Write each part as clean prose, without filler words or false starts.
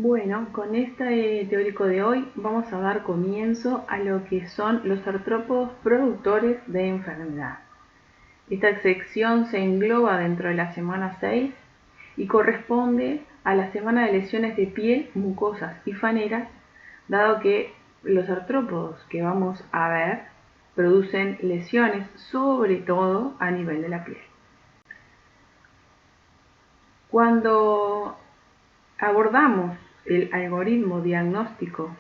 Bueno, con este teórico de hoy vamos a dar comienzo a lo que son los artrópodos productores de enfermedad. Esta sección se engloba dentro de la semana 6 y corresponde a la semana de lesiones de piel, mucosas y faneras, dado que los artrópodos que vamos a ver producen lesiones sobre todo a nivel de la piel. Cuando abordamos el algoritmo diagnóstico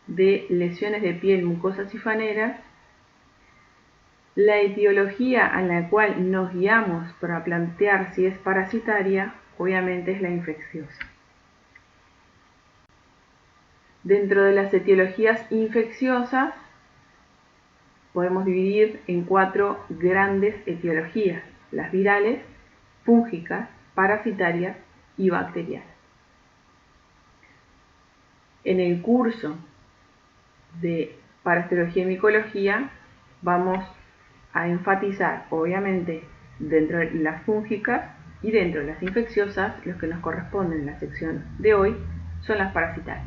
de lesiones de piel, mucosas y faneras, la etiología a la cual nos guiamos para plantear si es parasitaria, obviamente es la infecciosa. Dentro de las etiologías infecciosas podemos dividir en 4 grandes etiologías: las virales, fúngicas, parasitarias y bacterianas. En el curso de parasitología y micología vamos a enfatizar, obviamente, dentro de las fúngicas y dentro de las infecciosas. Los que nos corresponden en la sección de hoy son las parasitarias,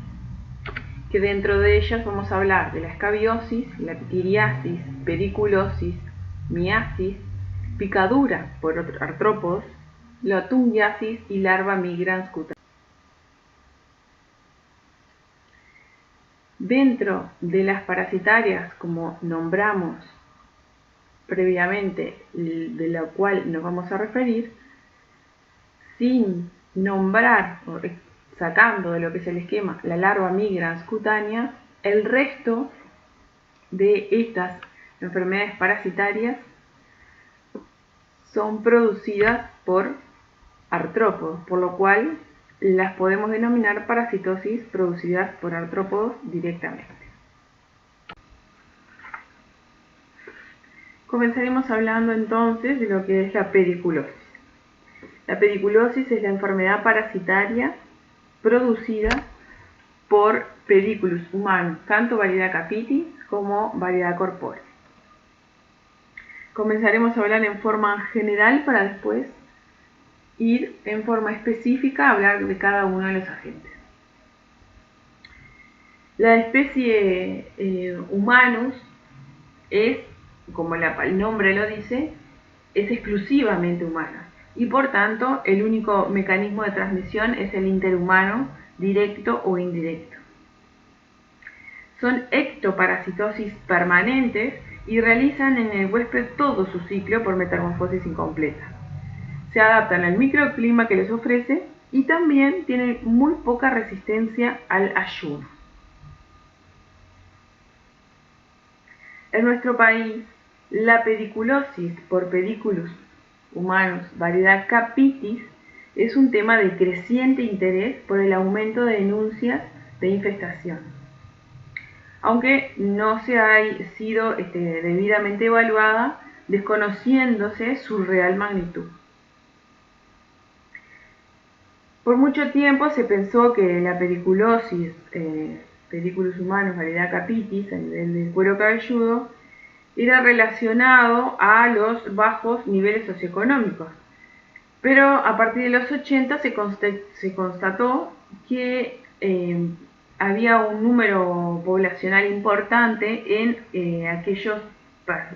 que dentro de ellas vamos a hablar de la escabiosis, la pitiriasis, pediculosis, miasis, picadura por artrópodos, la tungiasis y larva migrans cutánea. Dentro de las parasitarias, como nombramos previamente, de la cual nos vamos a referir, sin nombrar, sacando de lo que es el esquema, la larva migrans cutánea, el resto de estas enfermedades parasitarias son producidas por artrópodos, por lo cual las podemos denominar parasitosis producidas por artrópodos directamente. Comenzaremos hablando entonces de lo que es la pediculosis. La pediculosis es la enfermedad parasitaria producida por pedículos humanos, tanto variedad capitis como variedad corporis. Comenzaremos a hablar en forma general para después ir en forma específica a hablar de cada uno de los agentes. La especie Humanus es, como el nombre lo dice, es exclusivamente humana y por tanto el único mecanismo de transmisión es el interhumano, directo o indirecto. Son ectoparasitosis permanentes y realizan en el huésped todo su ciclo por metamorfosis incompleta. Se adaptan al microclima que les ofrece y también tienen muy poca resistencia al ayuno. En nuestro país, la pediculosis por pedículos humanos, variedad capitis, es un tema de creciente interés por el aumento de denuncias de infestación, aunque no se ha sido debidamente evaluada, desconociéndose su real magnitud. Por mucho tiempo se pensó que la pediculosis, pedículos humanos, variedad capitis, a nivel del cuero cabelludo, era relacionado a los bajos niveles socioeconómicos. Pero a partir de los 80 se constató que había un número poblacional importante en aquellas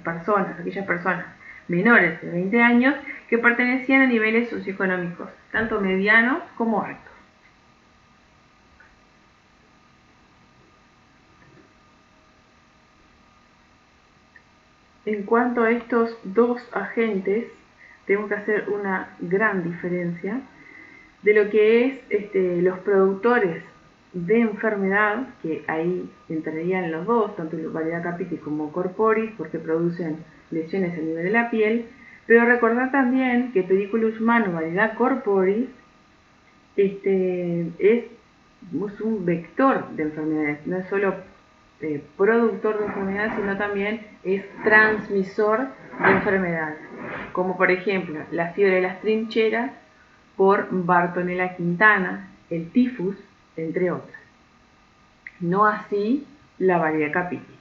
personas menores de 20 años que pertenecían a niveles socioeconómicos, tanto medianos como altos. En cuanto a estos dos agentes, tenemos que hacer una gran diferencia de lo que es los productores de enfermedad, que ahí entrarían los dos, tanto variedad capitis como corporis, porque producen lesiones a nivel de la piel, pero recordar también que pedículos humanos, variedad corporis, es un vector de enfermedades, no es solo productor de enfermedades, sino también es transmisor de enfermedades, como por ejemplo la fiebre de las trincheras por Bartonella quintana, el tifus, entre otras. No así la variedad capitis.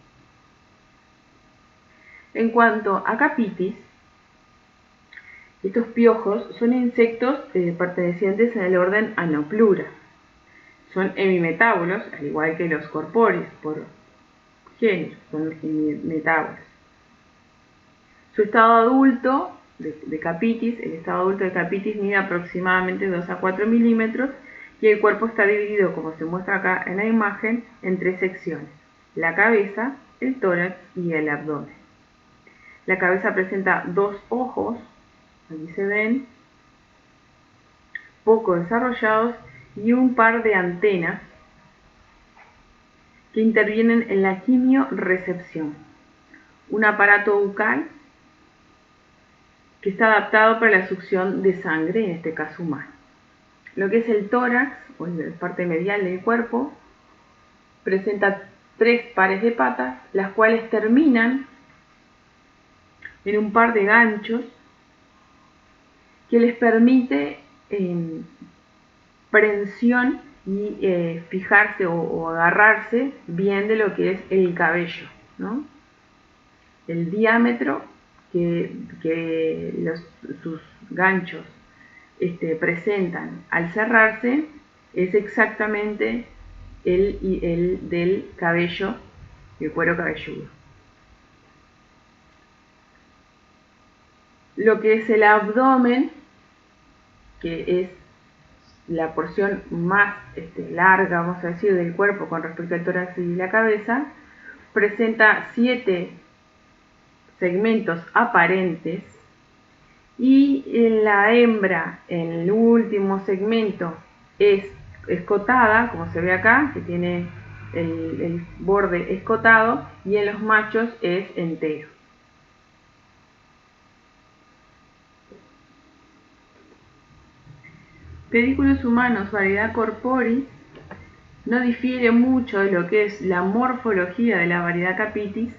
En cuanto a capitis, estos piojos son insectos pertenecientes al orden Anoplura. son hemimetábolos, al igual que los corpóreos, por género, son hemimetábolos. Su estado adulto de capitis, el estado adulto de capitis mide aproximadamente 2 a 4 milímetros y el cuerpo está dividido, como se muestra acá en la imagen, en 3 secciones: la cabeza, el tórax y el abdomen. La cabeza presenta 2 ojos, aquí se ven, poco desarrollados, y un par de antenas que intervienen en la quimiorrecepción. Un aparato bucal que está adaptado para la succión de sangre, en este caso humano. Lo que es el tórax, o la parte medial del cuerpo, presenta 3 pares de patas, las cuales terminan en un par de ganchos que les permite prensión y fijarse o agarrarse bien de lo que es el cabello, ¿no? El diámetro que sus ganchos presentan al cerrarse es exactamente el del cabello, el cuero cabelludo. Lo que es el abdomen, que es la porción más larga, vamos a decir, del cuerpo con respecto al tórax y la cabeza, presenta 7 segmentos aparentes, y en la hembra, en el último segmento, es escotada, como se ve acá, que tiene el borde escotado, y en los machos es entero. Pedículos humanos, variedad corporis, no difiere mucho de lo que es la morfología de la variedad capitis.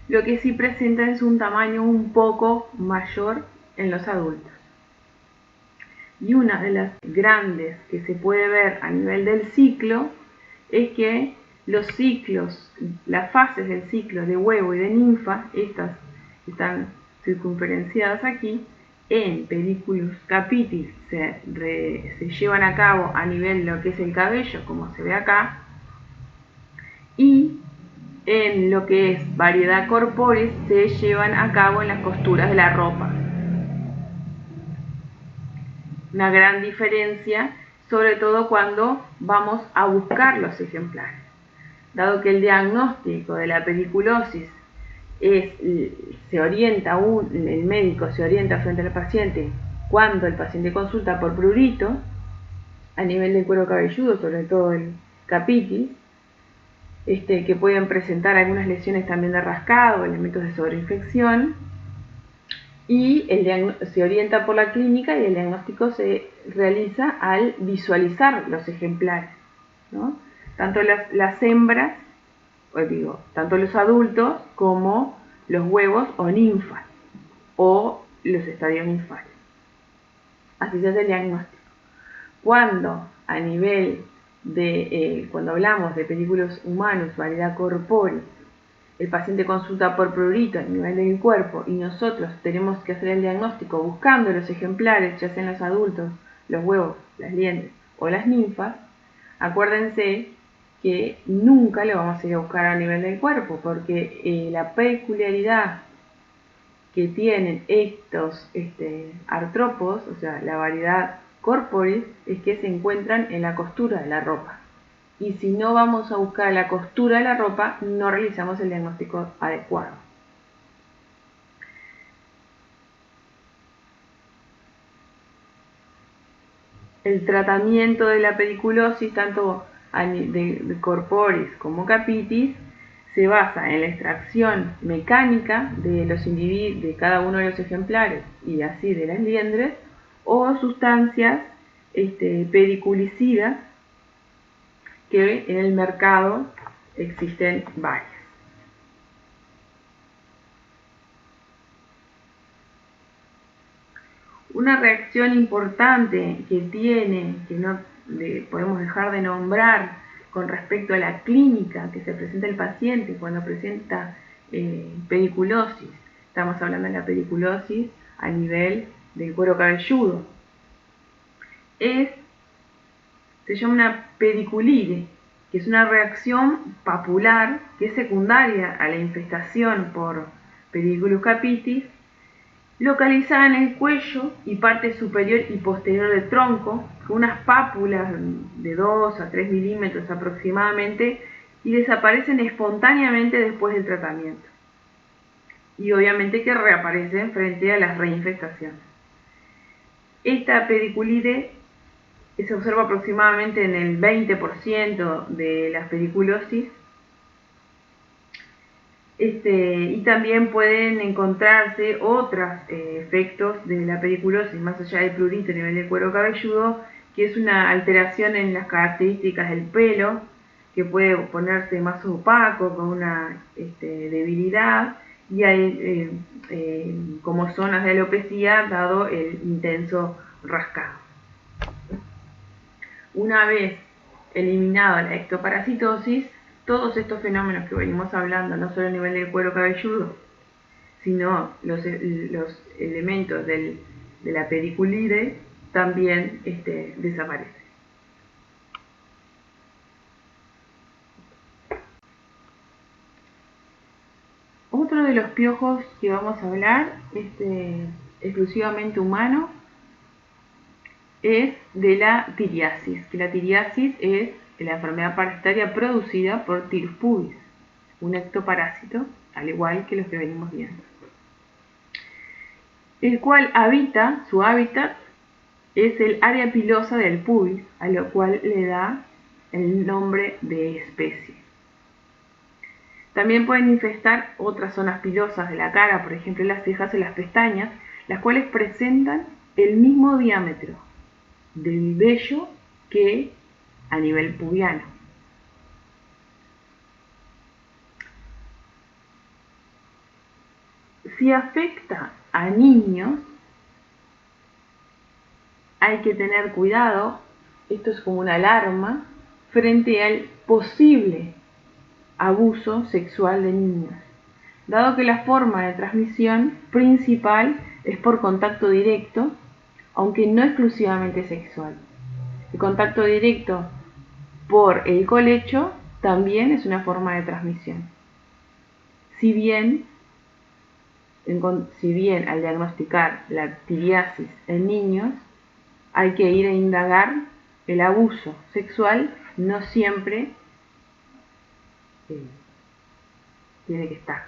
Lo que sí presenta es un tamaño un poco mayor en los adultos. Y una de las grandes que se puede ver a nivel del ciclo es que los ciclos, las fases del ciclo de huevo y de ninfa, estas están circunferenciadas aquí, en Pedículus capitis se llevan a cabo a nivel de lo que es el cabello, como se ve acá, y en lo que es variedad corporis se llevan a cabo en las costuras de la ropa. Una gran diferencia, sobre todo cuando vamos a buscar los ejemplares. Dado que el diagnóstico de la pediculosis se orienta, el médico se orienta frente al paciente cuando el paciente consulta por prurito, a nivel del cuero cabelludo, sobre todo el capitis, que pueden presentar algunas lesiones también de rascado, elementos de sobreinfección, y se orienta por la clínica y el diagnóstico se realiza al visualizar los ejemplares, ¿no? Tanto las hembras, tanto los adultos como los huevos o ninfas o los estadios ninfales. Así se hace el diagnóstico. Cuando a nivel cuando hablamos de pedículos humanos, variedad corpórea, el paciente consulta por prurito a nivel del cuerpo y nosotros tenemos que hacer el diagnóstico buscando los ejemplares, ya sean los adultos, los huevos, las liendres o las ninfas, acuérdense que nunca lo vamos a ir a buscar a nivel del cuerpo, porque la peculiaridad que tienen estos artrópodos, o sea, la variedad corporis, es que se encuentran en la costura de la ropa. Y si no vamos a buscar la costura de la ropa, no realizamos el diagnóstico adecuado. El tratamiento de la pediculosis, tanto de corporis como capitis, se basa en la extracción mecánica de los individuos, de cada uno de los ejemplares y así de las liendres, o sustancias pediculicidas, que en el mercado existen varias. Una reacción importante que no podemos dejar de nombrar con respecto a la clínica que se presenta el paciente cuando presenta pediculosis, estamos hablando de la pediculosis a nivel del cuero cabelludo, es se llama una pediculite, que es una reacción papular que es secundaria a la infestación por Pediculus capitis, localizada en el cuello y parte superior y posterior del tronco, con unas pápulas de 2 a 3 milímetros aproximadamente, y desaparecen espontáneamente después del tratamiento. Y obviamente que reaparecen frente a las reinfestaciones. Esta pediculite se observa aproximadamente en el 20% de las pediculosis. Y también pueden encontrarse otros efectos de la pediculosis, más allá del prurito a nivel del cuero cabelludo, que es una alteración en las características del pelo, que puede ponerse más opaco, con una debilidad, y hay como zonas de alopecia dado el intenso rascado. Una vez eliminada la ectoparasitosis, todos estos fenómenos que venimos hablando, no solo a nivel del cuero cabelludo, sino los elementos de la pediculite, también desaparecen. Otro de los piojos que vamos a hablar, exclusivamente humano, es de la tiriasis, que la tiriasis es la enfermedad parasitaria producida por Tirus pubis, un ectoparásito, al igual que los que venimos viendo, el cual su hábitat es el área pilosa del pubis, a lo cual le da el nombre de especie. También pueden infestar otras zonas pilosas de la cara, por ejemplo las cejas y las pestañas, las cuales presentan el mismo diámetro del vello que a nivel pubiano. Si afecta a niños, hay que tener cuidado, esto es como una alarma, frente al posible abuso sexual de niños, dado que la forma de transmisión principal es por contacto directo, aunque no exclusivamente sexual. El contacto directo por el colecho también es una forma de transmisión. Si bien al diagnosticar la tiriasis en niños, hay que ir a indagar el abuso sexual, no siempre tiene que estar.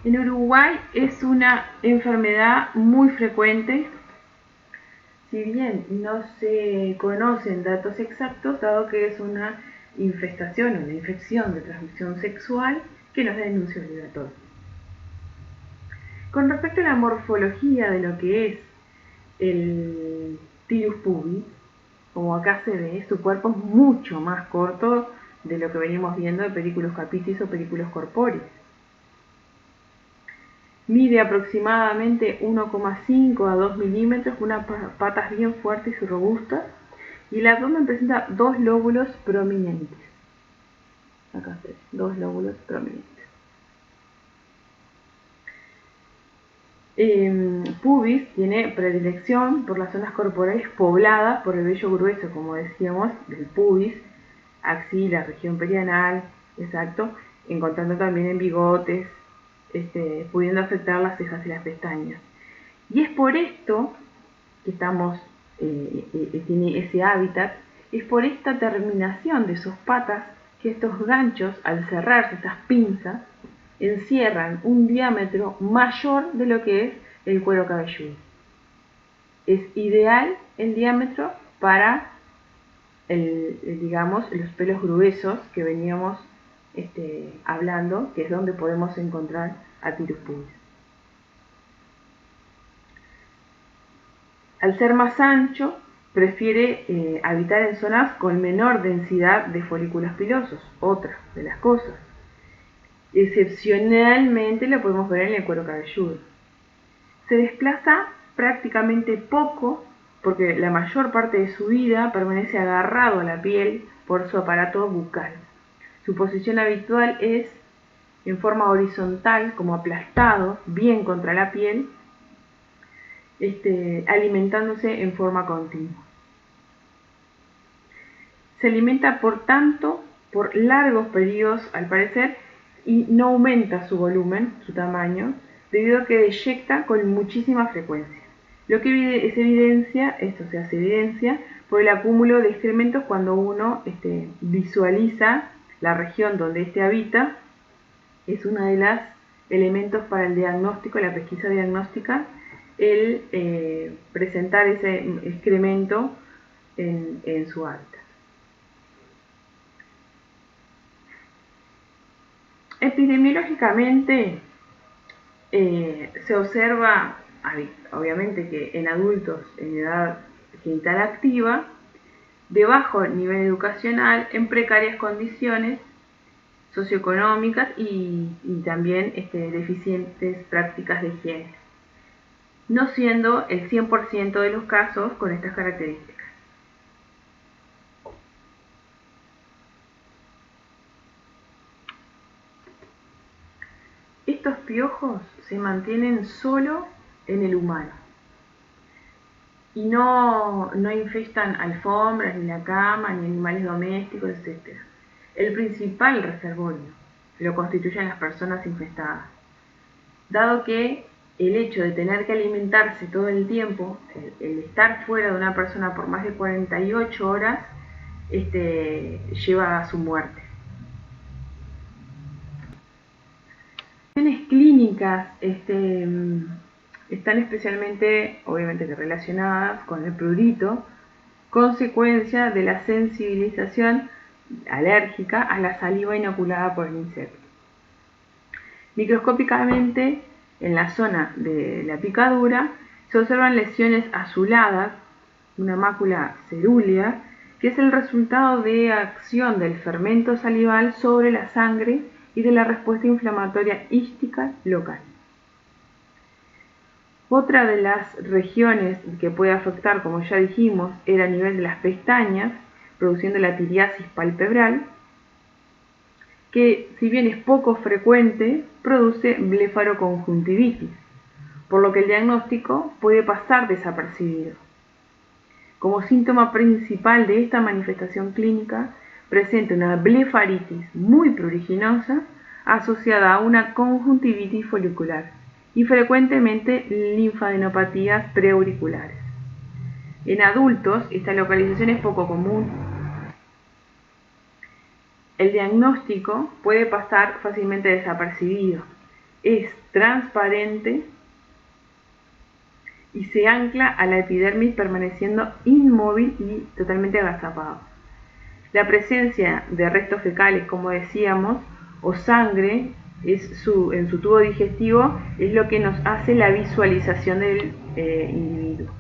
En Uruguay es una enfermedad muy frecuente, si bien no se conocen datos exactos, dado que es una infestación, una infección de transmisión sexual que no es de denuncia obligatoria. Con respecto a la morfología de lo que es el Tirus pubis, como acá se ve, su cuerpo es mucho más corto de lo que venimos viendo de Pediculus capitis o Pediculus corporis. Mide aproximadamente 1,5 a 2 milímetros, con unas patas bien fuertes y robustas, y el abdomen presenta 2 lóbulos prominentes. Acá se ve, 2 lóbulos prominentes. Pubis tiene predilección por las zonas corporales pobladas por el vello grueso, como decíamos, del pubis, axila, región perianal, exacto, encontrando también en bigotes, pudiendo afectar las cejas y las pestañas. Y es por esto que tiene ese hábitat, es por esta terminación de sus patas que estos ganchos, al cerrarse, estas pinzas, encierran un diámetro mayor de lo que es el cuero cabelludo. Es ideal el diámetro para los pelos gruesos que veníamos hablando, que es donde podemos encontrar a Tirus pubis. Al ser más ancho, prefiere habitar en zonas con menor densidad de folículos pilosos, otra de las cosas. Excepcionalmente lo podemos ver en el cuero cabelludo. Se desplaza prácticamente poco porque la mayor parte de su vida permanece agarrado a la piel por su aparato bucal. Su posición habitual es en forma horizontal, como aplastado, bien contra la piel, alimentándose en forma continua. Se alimenta, por tanto, por largos periodos al parecer y no aumenta su volumen, su tamaño, debido a que deyecta con muchísima frecuencia. Lo que se evidencia por el acúmulo de excrementos cuando uno visualiza la región donde habita. Es uno de los elementos para el diagnóstico, la pesquisa diagnóstica, el presentar ese excremento en su hábitat. Epidemiológicamente se observa, obviamente, que en adultos en edad genital activa, de bajo nivel educacional, en precarias condiciones socioeconómicas y también deficientes prácticas de higiene, no siendo el 100% de los casos con estas características. Estos piojos se mantienen solo en el humano y no infestan alfombras, ni la cama, ni animales domésticos, etc. El principal reservorio lo constituyen las personas infestadas, dado que el hecho de tener que alimentarse todo el tiempo, el estar fuera de una persona por más de 48 horas, lleva a su muerte. Las clínicas están especialmente, obviamente, relacionadas con el prurito, consecuencia de la sensibilización alérgica a la saliva inoculada por el insecto. Microscópicamente, en la zona de la picadura, se observan lesiones azuladas, una mácula cerúlea, que es el resultado de acción del fermento salival sobre la sangre y de la respuesta inflamatoria hística local. Otra de las regiones que puede afectar, como ya dijimos, era a nivel de las pestañas, produciendo la tiriasis palpebral, que si bien es poco frecuente, produce blefaroconjuntivitis, por lo que el diagnóstico puede pasar desapercibido. Como síntoma principal de esta manifestación clínica, presenta una blefaritis muy pruriginosa asociada a una conjuntivitis folicular y frecuentemente linfadenopatías preauriculares. En adultos, esta localización es poco común. El diagnóstico puede pasar fácilmente desapercibido. Es transparente y se ancla a la epidermis permaneciendo inmóvil y totalmente agazapado. La presencia de restos fecales, como decíamos, o sangre en su tubo digestivo es lo que nos hace la visualización del individuo.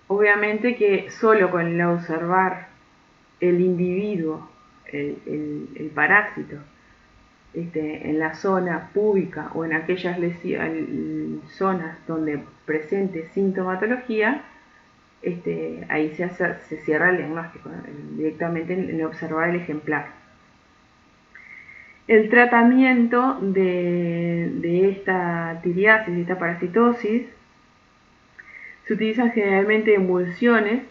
Obviamente que solo con el observar el individuo, el parásito, en la zona púbica o en aquellas zonas donde presente sintomatología, ahí se cierra el diagnóstico, directamente en observar el ejemplar. El tratamiento de esta tiriasis, de esta parasitosis, se utilizan generalmente emulsiones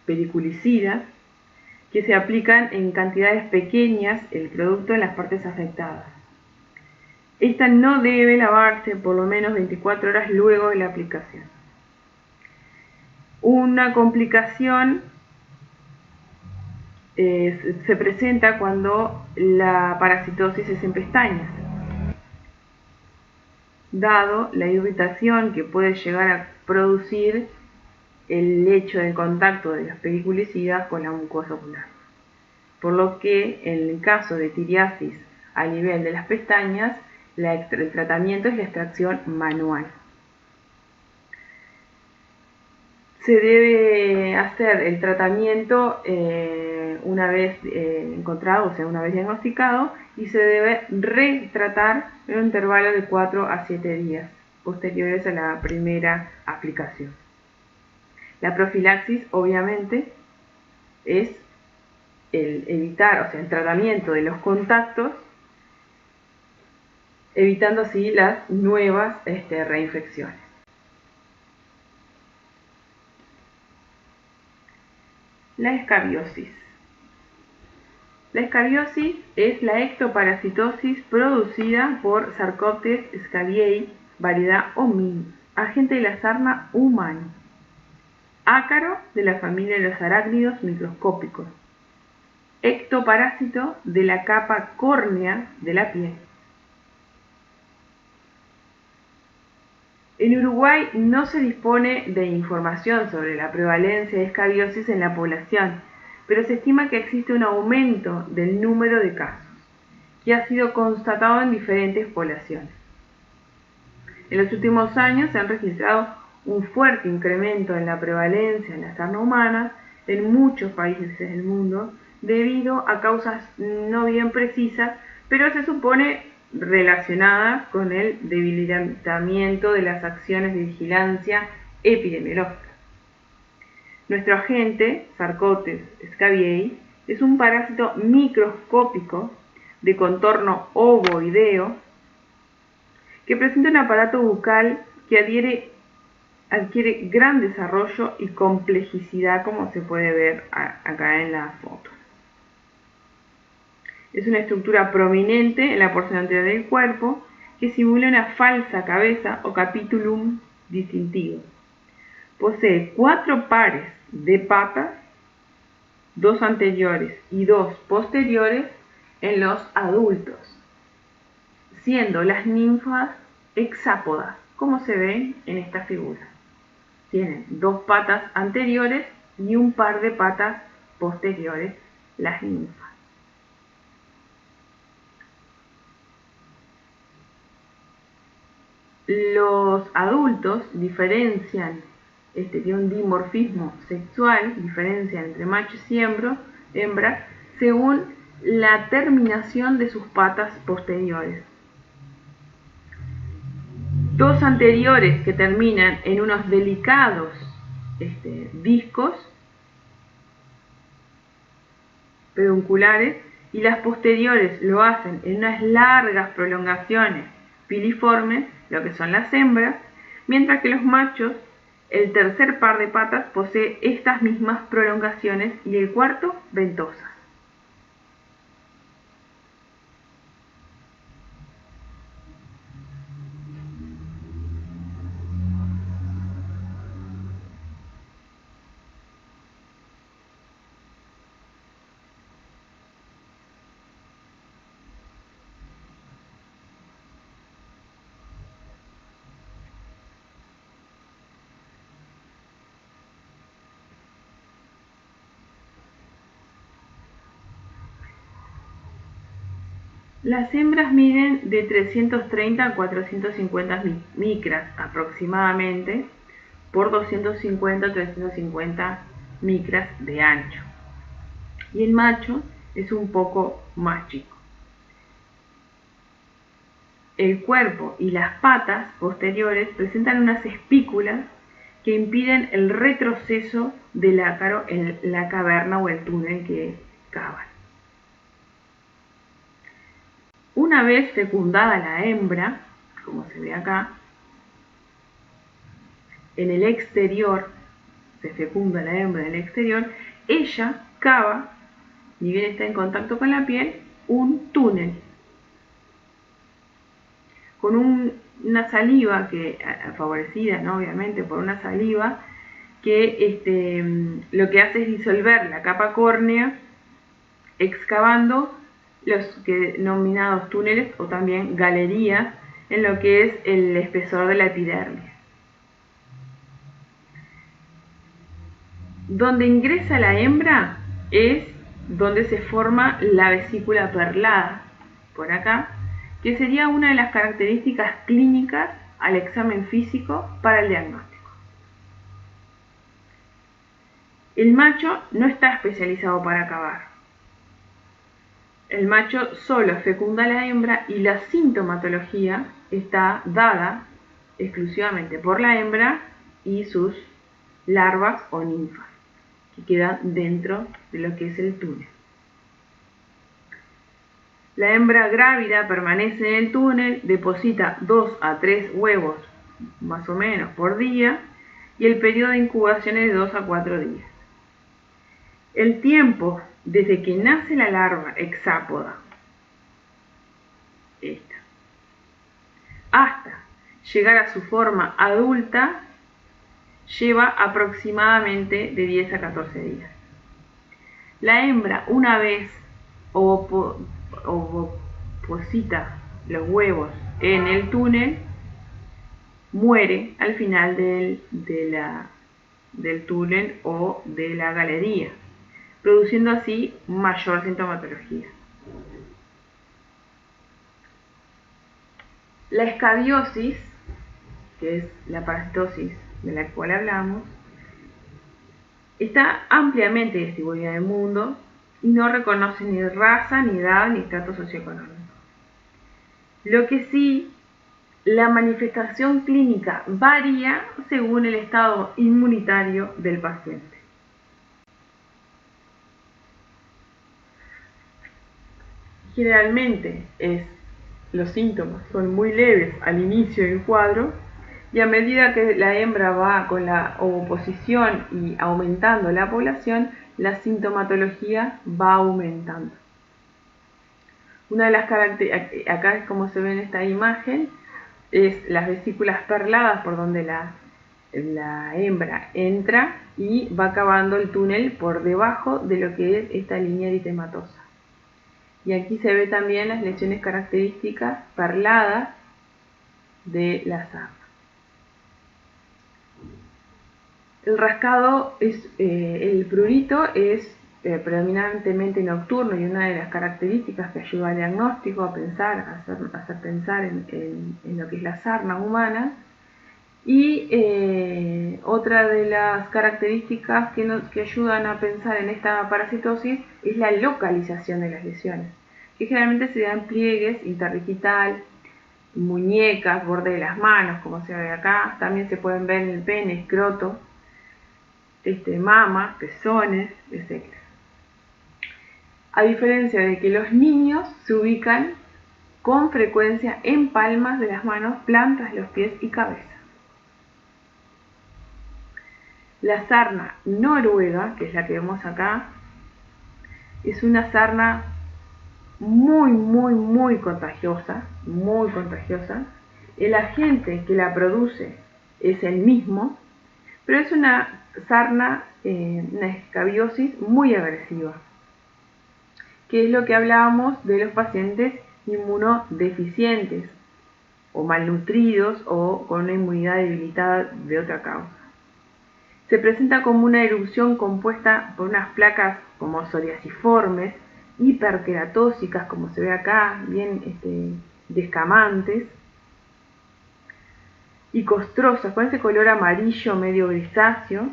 peliculicidas que se aplican en cantidades pequeñas el producto en las partes afectadas. Esta no debe lavarse por lo menos 24 horas luego de la aplicación. Una complicación se presenta cuando la parasitosis es en pestañas, dado la irritación que puede llegar a producir el hecho de contacto de los peliculicidas con la mucosa ocular. Por lo que en el caso de tiriasis a nivel de las pestañas, el tratamiento es la extracción manual. Se debe hacer el tratamiento una vez encontrado, o sea, una vez diagnosticado, y se debe retratar en un intervalo de 4 a 7 días posteriores a la primera aplicación. La profilaxis, obviamente, es el evitar, o sea, el tratamiento de los contactos, evitando así las nuevas reinfecciones. la escabiosis. La escabiosis es la ectoparasitosis producida por Sarcoptes scabiei, variedad Homin, agente de la sarna humana, ácaro de la familia de los arácnidos microscópicos, ectoparásito de la capa córnea de la piel. En Uruguay no se dispone de información sobre la prevalencia de escabiosis en la población, pero se estima que existe un aumento del número de casos, que ha sido constatado en diferentes poblaciones. En los últimos años se han registrado un fuerte incremento en la prevalencia en la sarna humana en muchos países del mundo, debido a causas no bien precisas, pero se supone relacionadas con el debilitamiento de las acciones de vigilancia epidemiológica. Nuestro agente, Sarcoptes scabiei, es un parásito microscópico de contorno ovoideo que presenta un aparato bucal que adquiere gran desarrollo y complejicidad, como se puede ver acá en la foto. Es una estructura prominente en la porción anterior del cuerpo que simula una falsa cabeza o capitulum distintivo. Posee 4 pares de patas, 2 anteriores y 2 posteriores en los adultos, siendo las ninfas hexápodas, como se ve en esta figura. Tienen 2 patas anteriores y un par de patas posteriores, las ninfas. Los adultos diferencian, tienen un dimorfismo sexual, diferencian entre machos y hembras, según la terminación de sus patas posteriores. 2 anteriores que terminan en unos delicados discos pedunculares, y las posteriores lo hacen en unas largas prolongaciones piliformes, lo que son las hembras, mientras que los machos, el tercer par de patas posee estas mismas prolongaciones y el cuarto ventosas. Las hembras miden de 330 a 450 micras aproximadamente por 250 a 350 micras de ancho, y el macho es un poco más chico. El cuerpo y las patas posteriores presentan unas espículas que impiden el retroceso del ácaro en la caverna o el túnel que cavan. Una vez fecundada la hembra, como se ve acá, en el exterior, se fecunda la hembra en el exterior, ella cava, ni bien está en contacto con la piel, un túnel con una saliva que, favorecida, ¿no?, obviamente por una saliva que lo que hace es disolver la capa córnea, excavando los denominados túneles o también galerías en lo que es el espesor de la epidermis. Donde ingresa la hembra es donde se forma la vesícula perlada, por acá, que sería una de las características clínicas al examen físico para el diagnóstico. El macho no está especializado para cavar. El macho solo fecunda a la hembra y la sintomatología está dada exclusivamente por la hembra y sus larvas o ninfas, que quedan dentro de lo que es el túnel. La hembra grávida permanece en el túnel, deposita 2 a 3 huevos más o menos por día, y el periodo de incubación es de 2 a 4 días. El tiempo desde que nace la larva hexápoda, esta, hasta llegar a su forma adulta lleva aproximadamente de 10 a 14 días. La hembra, una vez oposita los huevos en el túnel, muere al final del túnel o de la galería, produciendo así mayor sintomatología. La escabiosis, que es la parasitosis de la cual hablamos, está ampliamente distribuida en el mundo y no reconoce ni raza, ni edad, ni estatus socioeconómico. Lo que sí, la manifestación clínica varía según el estado inmunitario del paciente. Generalmente los síntomas son muy leves al inicio del cuadro y a medida que la hembra va con la ovoposición y aumentando la población, la sintomatología va aumentando. Una de las características, acá es como se ve en esta imagen, es las vesículas perladas por donde la hembra entra y va acabando el túnel por debajo de lo que es esta línea eritematosa. Y aquí se ve también las lesiones características perladas de la sarna. El rascado el prurito es predominantemente nocturno y una de las características que ayuda al diagnóstico a pensar, a hacer pensar en lo que es la sarna humana. Y otra de las características que ayudan a pensar en esta parasitosis es la localización de las lesiones, que generalmente se dan en pliegues interdigital, muñecas, borde de las manos, como se ve acá. También se pueden ver en el pene, escroto, mamas, pezones, etc. A diferencia de que los niños se ubican con frecuencia en palmas de las manos, plantas de los pies y cabeza. La sarna noruega, que es la que vemos acá, es una sarna muy contagiosa, muy contagiosa. El agente que la produce es el mismo, pero es una sarna, una escabiosis muy agresiva, que es lo que hablábamos de los pacientes inmunodeficientes o malnutridos o con una inmunidad debilitada de otra causa. Se presenta como una erupción compuesta por unas placas como psoriasiformes, hiperqueratóxicas, como se ve acá, bien descamantes, y costrosas, con ese color amarillo medio grisáceo,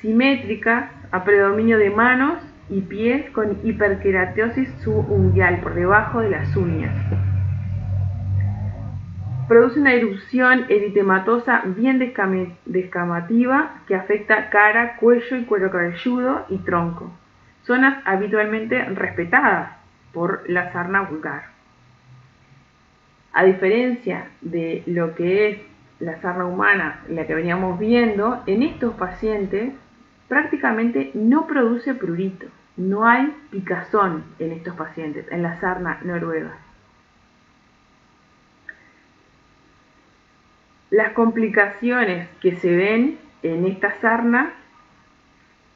simétricas, a predominio de manos y pies con hiperqueratosis subungual por debajo de las uñas. Produce una erupción eritematosa bien descamativa que afecta cara, cuello y cuero cabelludo y tronco, zonas habitualmente respetadas por la sarna vulgar. A diferencia de lo que es la sarna humana, la que veníamos viendo, en estos pacientes prácticamente no produce prurito, no hay picazón en estos pacientes, en la sarna noruega. Las complicaciones que se ven en esta sarna,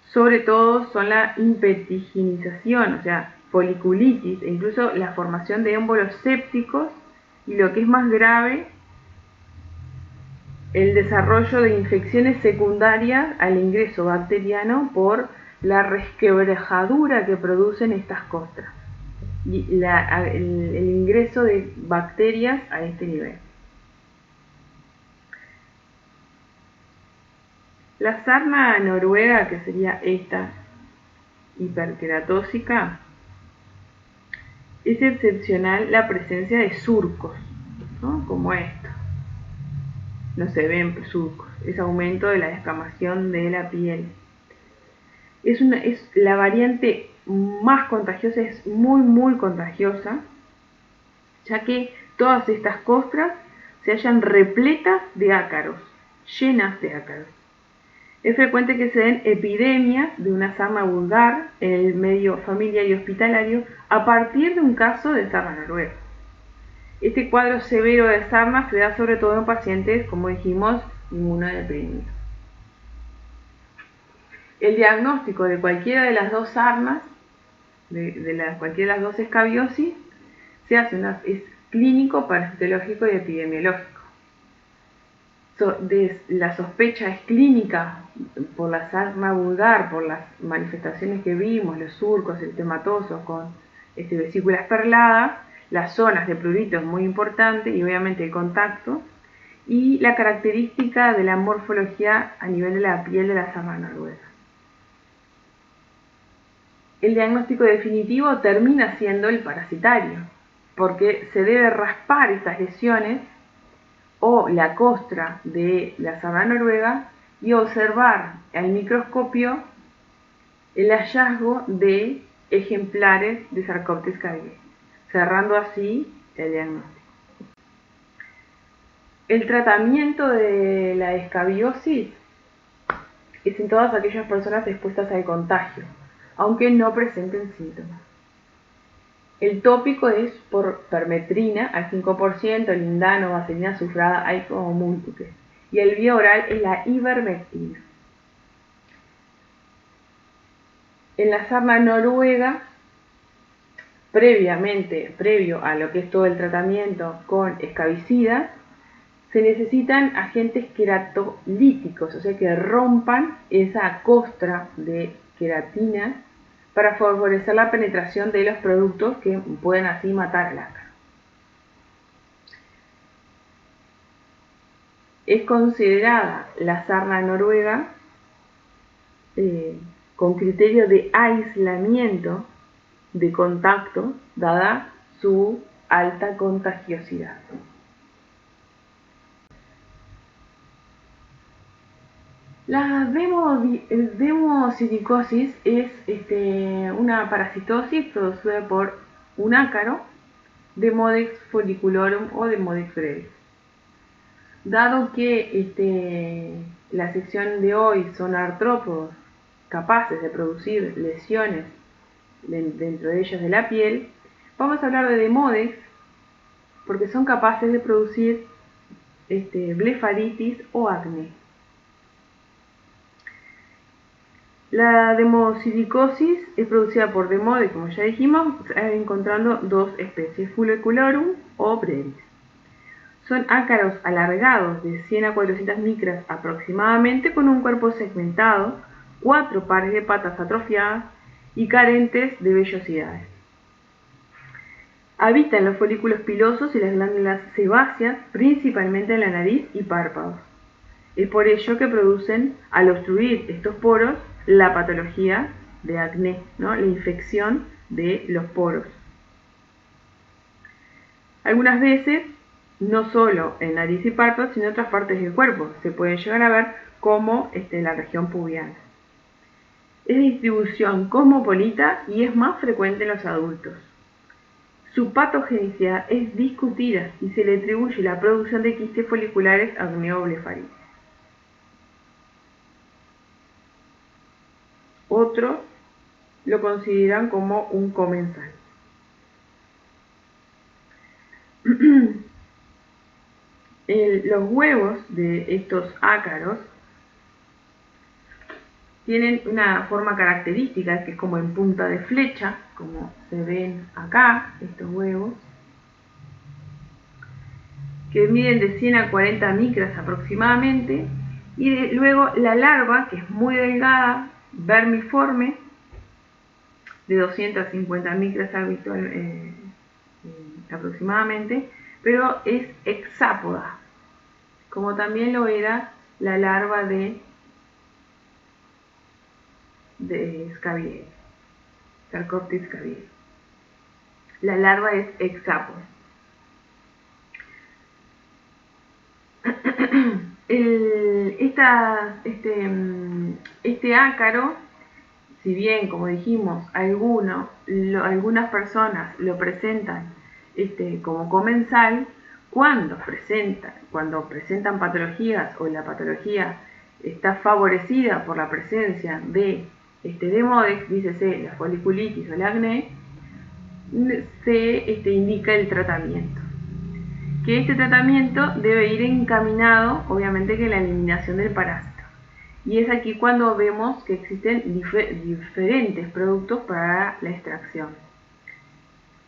sobre todo, son la impetiginización, o sea, foliculitis, e incluso la formación de émbolos sépticos, y lo que es más grave, el desarrollo de infecciones secundarias al ingreso bacteriano por la resquebrajadura que producen estas costras y el ingreso de bacterias a este nivel. La sarna noruega, que sería esta hiperqueratóxica, es excepcional la presencia de surcos, ¿no? Como esto. No se ven surcos, es aumento de la descamación de la piel. Es la variante más contagiosa, es muy contagiosa, ya que todas estas costras se hallan repletas de ácaros, llenas de ácaros. Es frecuente que se den epidemias de una sarna vulgar en el medio familiar y hospitalario a partir de un caso de sarna noruega. Este cuadro severo de sarna se da sobre todo en pacientes, como dijimos, inmunodeprimidos. El diagnóstico de cualquiera de las dos sarnas, cualquiera de las dos escabiosis, es clínico, parasitológico y epidemiológico. La sospecha es clínica por la sarna vulgar, por las manifestaciones que vimos, los surcos eritematosos con vesículas perladas, las zonas de prurito es muy importante y obviamente el contacto, y la característica de la morfología a nivel de la piel de la sarna noruega. El diagnóstico definitivo termina siendo el parasitario, porque se debe raspar estas lesiones o la costra de la sarna noruega y observar al microscopio el hallazgo de ejemplares de Sarcoptes caviae, cerrando así el diagnóstico. El tratamiento de la escabiosis es en todas aquellas personas expuestas al contagio, aunque no presenten síntomas. El tópico es por permetrina al 5%, lindano, vaselina sufrada, hay como múltiples. Y el vía oral es la ivermectina. En la sarna noruega, previo a lo que es todo el tratamiento con escabicidas, se necesitan agentes queratolíticos, o sea que rompan esa costra de queratina para favorecer la penetración de los productos que pueden así matar al ácaro. Es considerada la sarna noruega con criterio de aislamiento de contacto, dada su alta contagiosidad. La demosilicosis es una parasitosis producida por un ácaro, Demodex folliculorum o Demodex brevis. Dado que la sección de hoy son artrópodos capaces de producir lesiones dentro de ellos de la piel, vamos a hablar de Demodex porque son capaces de producir blefaritis o acné. La demosilicosis es producida por Demodex, como ya dijimos, encontrando dos especies, folliculorum o brevis. Son ácaros alargados de 100 a 400 micras aproximadamente, con un cuerpo segmentado, 4 pares de patas atrofiadas y carentes de vellosidades. Habitan los folículos pilosos y las glándulas sebáceas, principalmente en la nariz y párpados. Es por ello que producen, al obstruir estos poros, la patología de acné, ¿no? La infección de los poros. Algunas veces, no solo en nariz y párpados, sino en otras partes del cuerpo, se pueden llegar a ver como la región pubiana. Es de distribución cosmopolita y es más frecuente en los adultos. Su patogenicidad es discutida y se le atribuye la producción de quistes foliculares acneoblefaritis. Otros lo consideran como un comensal. Los huevos de estos ácaros tienen una forma característica que es como en punta de flecha, como se ven acá, estos huevos, que miden de 100 a 40 micras aproximadamente, y luego la larva, que es muy delgada, vermiforme, de 250 micras aproximadamente, pero es hexápoda, como también lo era la larva de Scabiei, Sarcoptes caviae. La larva es hexápoda. Este ácaro, si bien, como dijimos, algunas personas lo presentan como comensal, cuando presentan patologías o la patología está favorecida por la presencia de Demodex, dícese la foliculitis o el acné, se indica el tratamiento. Que este tratamiento debe ir encaminado, obviamente, que la eliminación del parásito. Y es aquí cuando vemos que existen diferentes productos para la extracción.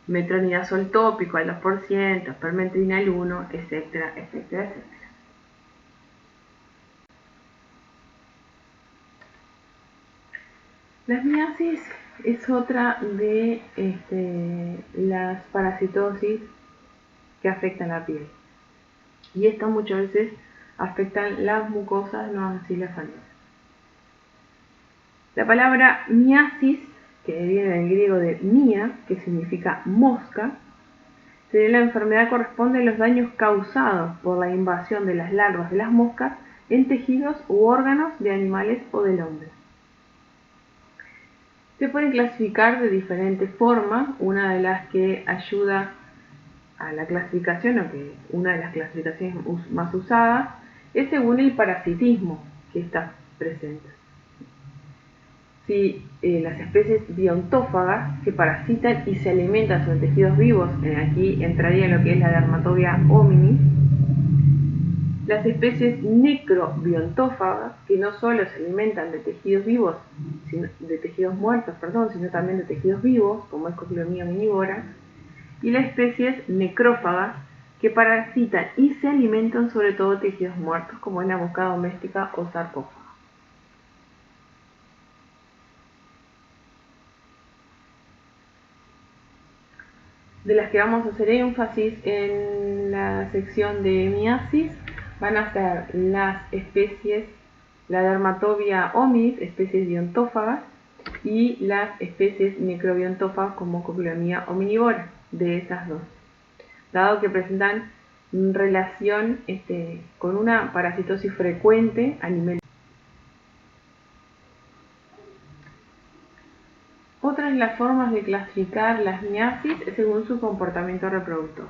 Metronidazol tópico al 2%, permethrin al 1%, etcétera, etcétera, etcétera. Las miasis es otra de las parasitosis que afectan la piel. Y estas muchas veces afectan las mucosas, no así las salinas. La palabra miasis, que viene del griego de mia, que significa mosca, la enfermedad corresponde a los daños causados por la invasión de las larvas de las moscas en tejidos u órganos de animales o del hombre. Se pueden clasificar de diferentes formas. Una de las que ayuda a la clasificación, o que una de las clasificaciones más usadas, es según el parasitismo que está presente. Si las especies biontófagas que parasitan y se alimentan sobre tejidos vivos, aquí entraría lo que es la Dermatobia hominis. Las especies necrobiontófagas, que no solo se alimentan de tejidos vivos, de tejidos muertos, sino también de tejidos vivos, como es Cochleomia omnivora. Y las especies necrófagas, que parasitan y se alimentan sobre todo tejidos muertos, como es la mosca doméstica o sarcófaga. De las que vamos a hacer énfasis en la sección de miasis van a ser las especies, la Dermatobia hominis, especies biontófagas, y las especies necrobiontófagas como Cochleomia omnivora, de esas dos, dado que presentan relación con una parasitosis frecuente a nivel. Otra de las formas de clasificar las miasis es según su comportamiento reproductor.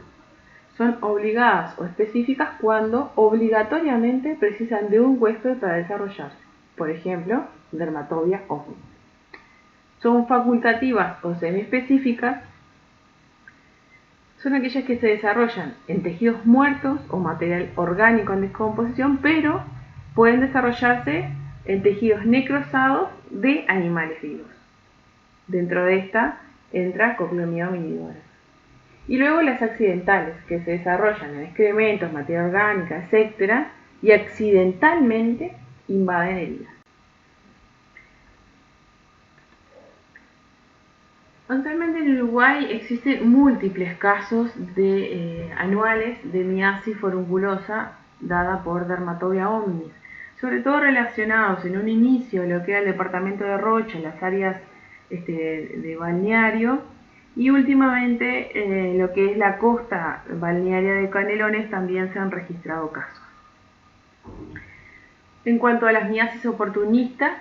Son obligadas o específicas cuando obligatoriamente precisan de un huésped para desarrollarse. Por ejemplo, Dermatobia hominis. Son facultativas o semiespecíficas. Son aquellas que se desarrollan en tejidos muertos o material orgánico en descomposición, pero pueden desarrollarse en tejidos necrosados de animales vivos. Dentro de esta entra Cochleomia omnivora. Y luego las accidentales, que se desarrollan en excrementos, materia orgánica, etc., y accidentalmente invaden heridas. Actualmente en Uruguay existen múltiples casos anuales de miasis forunculosa dada por Dermatobia hominis, sobre todo relacionados en un inicio lo que era el departamento de Rocha, las áreas de balneario, y últimamente lo que es la costa balnearia de Canelones también se han registrado casos. En cuanto a las miasis oportunistas,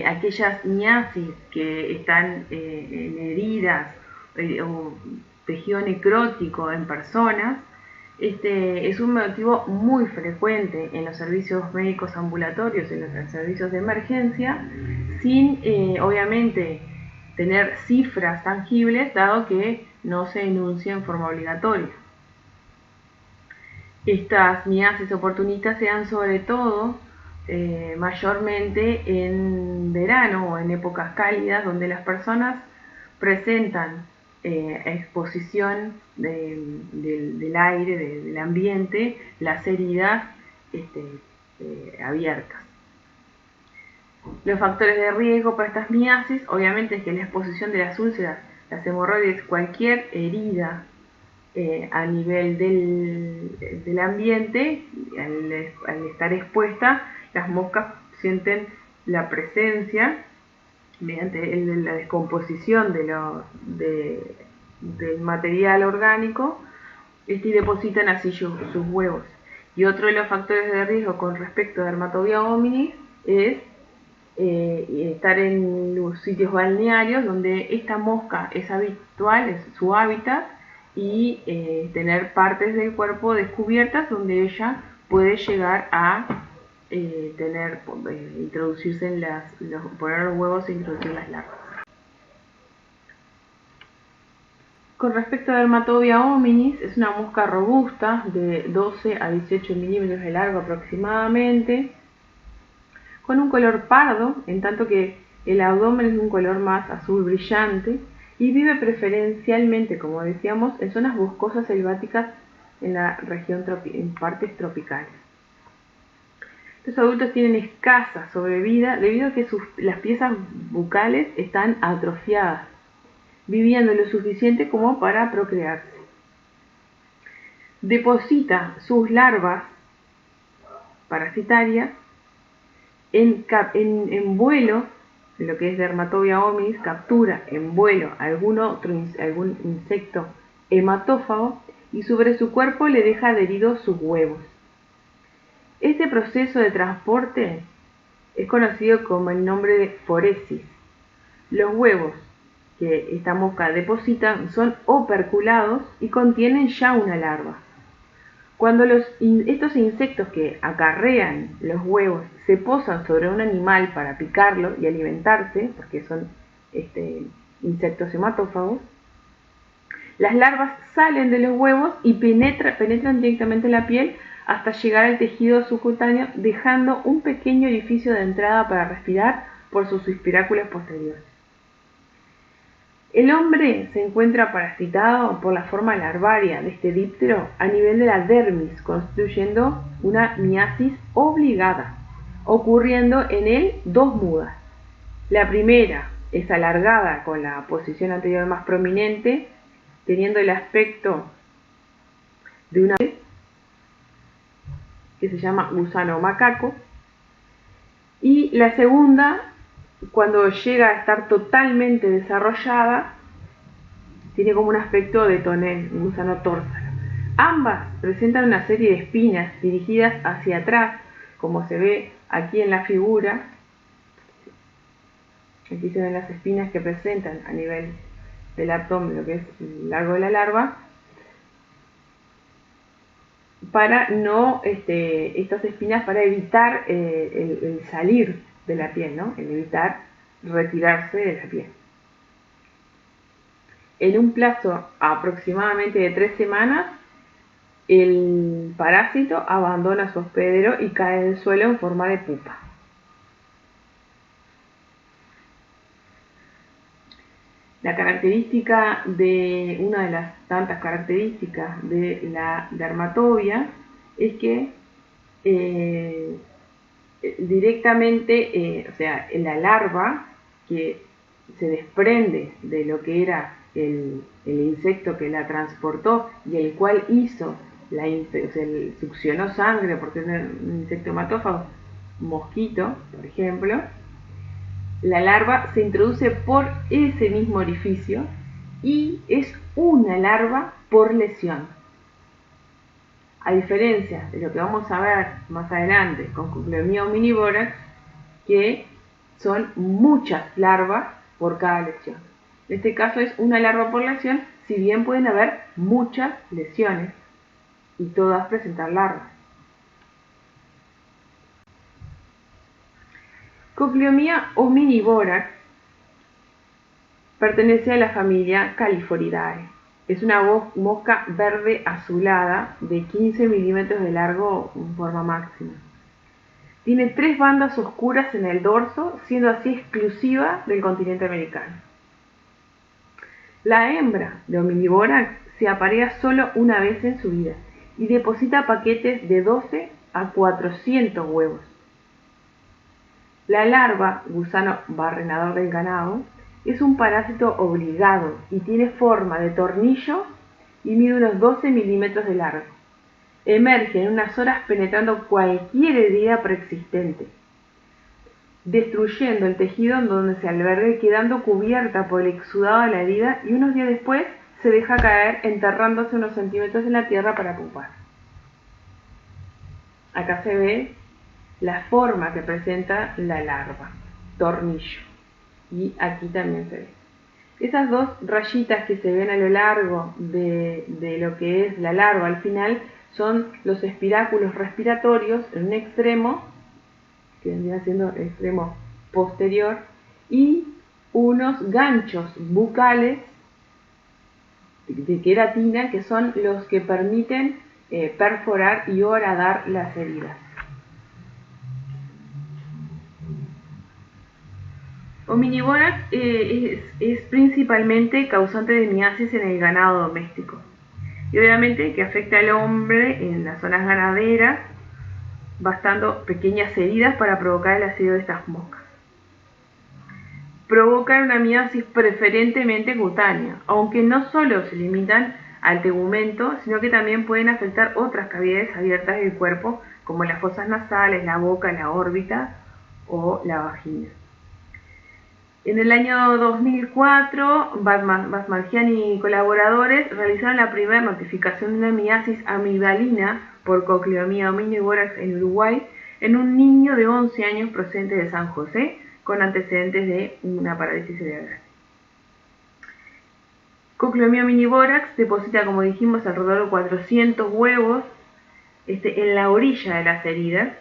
aquellas miasis que están en heridas o tejido necrótico en personas, es un motivo muy frecuente en los servicios médicos ambulatorios, en los servicios de emergencia, sin obviamente tener cifras tangibles, dado que no se denuncia en forma obligatoria. Estas miasis oportunistas se dan sobre todo mayormente en verano o en épocas cálidas, donde las personas presentan exposición del aire, del ambiente, las heridas abiertas. Los factores de riesgo para estas miasis, obviamente, es que la exposición de las úlceras, las hemorroides, cualquier herida a nivel del ambiente, al estar expuesta, las moscas sienten la presencia mediante la descomposición del material orgánico y depositan así sus huevos. Y otro de los factores de riesgo con respecto a Dermatobia hominis es estar en los sitios balnearios donde esta mosca es habitual, es su hábitat, y tener partes del cuerpo descubiertas donde ella puede llegar a introducirse en poner los huevos e introducir las larvas. Con respecto a Dermatobia hominis, es una mosca robusta de 12 a 18 milímetros de largo aproximadamente, con un color pardo, en tanto que el abdomen es de un color más azul brillante, y vive preferencialmente, como decíamos, en zonas boscosas selváticas en la región en partes tropicales. Los adultos tienen escasa sobrevida debido a que las piezas bucales están atrofiadas, viviendo lo suficiente como para procrearse. Deposita sus larvas parasitarias en vuelo, lo que es Dermatobia hominis, captura en vuelo algún insecto hematófago y sobre su cuerpo le deja adheridos sus huevos. Este proceso de transporte es conocido como el nombre de foresis. Los huevos que esta mosca deposita son operculados y contienen ya una larva. Cuando estos insectos que acarrean los huevos se posan sobre un animal para picarlo y alimentarse, porque son insectos hematófagos, las larvas salen de los huevos y penetran directamente en la piel hasta llegar al tejido subcutáneo, dejando un pequeño orificio de entrada para respirar por sus espiráculos posteriores. El hombre se encuentra parasitado por la forma larvaria de este díptero a nivel de la dermis, constituyendo una miasis obligada, ocurriendo en él dos mudas. La primera es alargada con la posición anterior más prominente, teniendo el aspecto de una que se llama gusano macaco, y la segunda, cuando llega a estar totalmente desarrollada, tiene como un aspecto de tonel, un gusano tórsalo. Ambas presentan una serie de espinas dirigidas hacia atrás, como se ve aquí en la figura. Aquí se ven las espinas que presentan a nivel del abdomen, lo que es el largo de la larva, para estas espinas para evitar el salir de la piel, ¿no? El evitar retirarse de la piel. En un plazo aproximadamente de 3 semanas, el parásito abandona su hospedero y cae en el suelo en forma de pupa. Una de las tantas características de la dermatobia es que directamente, la larva que se desprende de lo que era el insecto que la transportó y el cual succionó sangre porque es un insecto hematófago, mosquito, por ejemplo. La larva se introduce por ese mismo orificio y es una larva por lesión. A diferencia de lo que vamos a ver más adelante con Cucleomia omnivorax, que son muchas larvas por cada lesión. En este caso es una larva por lesión, si bien pueden haber muchas lesiones y todas presentar larvas. Cucleomia omnivorax pertenece a la familia Califoridae. Es una mosca verde azulada de 15 milímetros de largo en forma máxima. Tiene 3 bandas oscuras en el dorso, siendo así exclusiva del continente americano. La hembra de Omnivorax se aparea solo una vez en su vida y deposita paquetes de 12 a 400 huevos. La larva, gusano barrenador del ganado, es un parásito obligado y tiene forma de tornillo y mide unos 12 milímetros de largo. Emerge en unas horas penetrando cualquier herida preexistente, destruyendo el tejido en donde se alberga y quedando cubierta por el exudado de la herida, y unos días después se deja caer enterrándose unos centímetros en la tierra para pupar. Acá se ve la forma que presenta la larva, tornillo, y aquí también se ve. Esas dos rayitas que se ven a lo largo de lo que es la larva al final son los espiráculos respiratorios en un extremo que vendría siendo el extremo posterior, y unos ganchos bucales de queratina que son los que permiten perforar y horadar las heridas. Omnivorax es principalmente causante de miasis en el ganado doméstico y obviamente que afecta al hombre en las zonas ganaderas, bastando pequeñas heridas para provocar el asedio de estas moscas. Provocan una miasis preferentemente cutánea, aunque no solo se limitan al tegumento, sino que también pueden afectar otras cavidades abiertas del cuerpo, como las fosas nasales, la boca, la órbita o la vagina. En el año 2004, Basmangian y colaboradores realizaron la primera notificación de una miasis amigdalina por cocleomía omnivorax en Uruguay en un niño de 11 años procedente de San José con antecedentes de una parálisis cerebral. Cocleomía omnivorax deposita, como dijimos, alrededor de 400 huevos en la orilla de las heridas.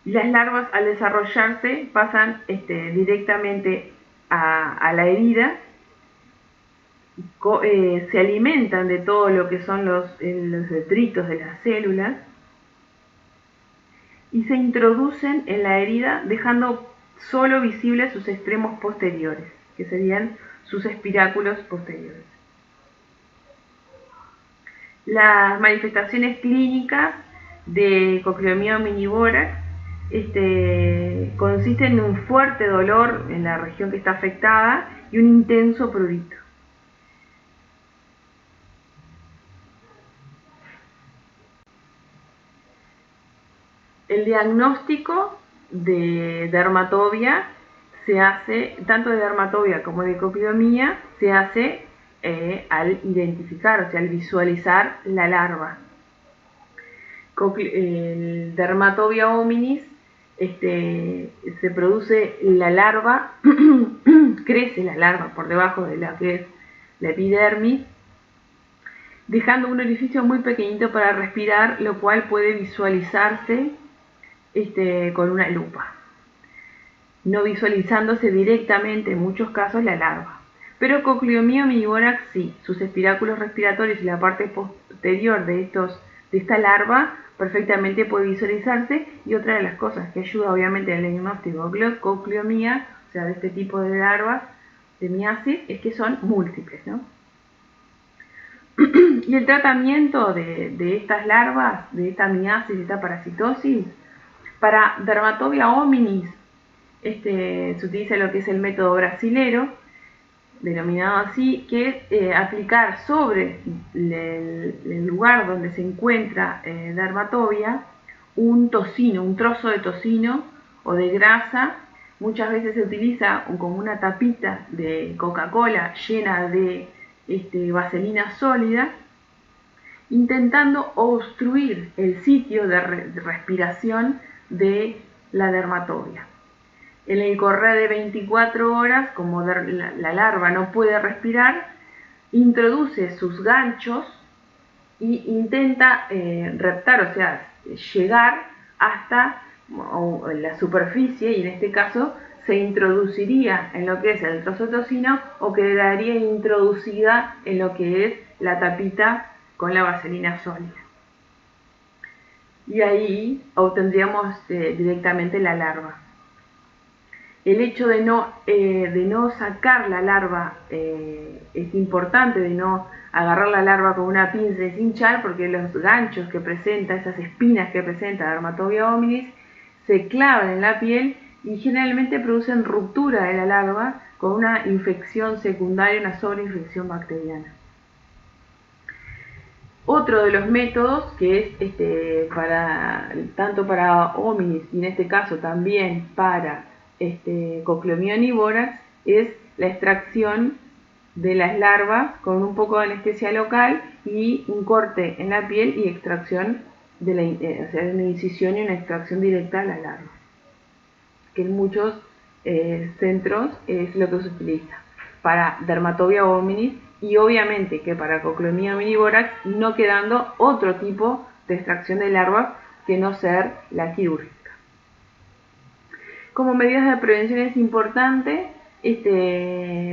Las larvas, al desarrollarse, pasan directamente a la herida, se alimentan de todo lo que son los detritos de las células y se introducen en la herida dejando solo visibles sus extremos posteriores, que serían sus espiráculos posteriores. Las manifestaciones clínicas de cocleomía omnivorax consiste en un fuerte dolor en la región que está afectada y un intenso prurito. El diagnóstico de dermatobia se hace, tanto de dermatobia como de cocleomía, se hace al identificar, o sea, al visualizar la larva. El dermatobia hominis se produce la larva, crece la larva por debajo de la que es la epidermis, dejando un orificio muy pequeñito para respirar, lo cual puede visualizarse con una lupa, no visualizándose directamente en muchos casos la larva. Pero cocleomía omnivorax sí, sus espiráculos respiratorios y la parte posterior de esta larva perfectamente puede visualizarse, y otra de las cosas que ayuda obviamente al diagnóstico de cocleomía, o sea de este tipo de larvas de miasis, es que son múltiples, ¿no? Y el tratamiento de estas larvas, de esta miasis, de esta parasitosis, para dermatobia hominis se utiliza lo que es el método brasilero, denominado así, que es aplicar sobre el lugar donde se encuentra dermatobia un tocino, un trozo de tocino o de grasa. Muchas veces se utiliza como una tapita de Coca-Cola llena de vaselina sólida, intentando obstruir el sitio de respiración de la dermatobia. En el correr de 24 horas, como la larva no puede respirar, introduce sus ganchos e intenta reptar, o sea, llegar hasta la superficie, y en este caso se introduciría en lo que es el trozo de tocino o quedaría introducida en lo que es la tapita con la vaselina sólida. Y ahí obtendríamos directamente la larva. El hecho de no sacar la larva es importante, de no agarrar la larva con una pinza y cinchar, porque los ganchos que presenta, esas espinas que presenta dermatobia hominis, se clavan en la piel y generalmente producen ruptura de la larva con una infección secundaria, una sobreinfección bacteriana. Otro de los métodos que es tanto para hominis y en este caso también para cocleomía omnivorax es la extracción de las larvas con un poco de anestesia local y un corte en la piel y extracción de una incisión y una extracción directa de la larva, que en muchos centros es lo que se utiliza para dermatobia hominis, y obviamente que para cocleomía omnivorax no quedando otro tipo de extracción de larvas que no ser la quirúrgica. Como medidas de prevención es importante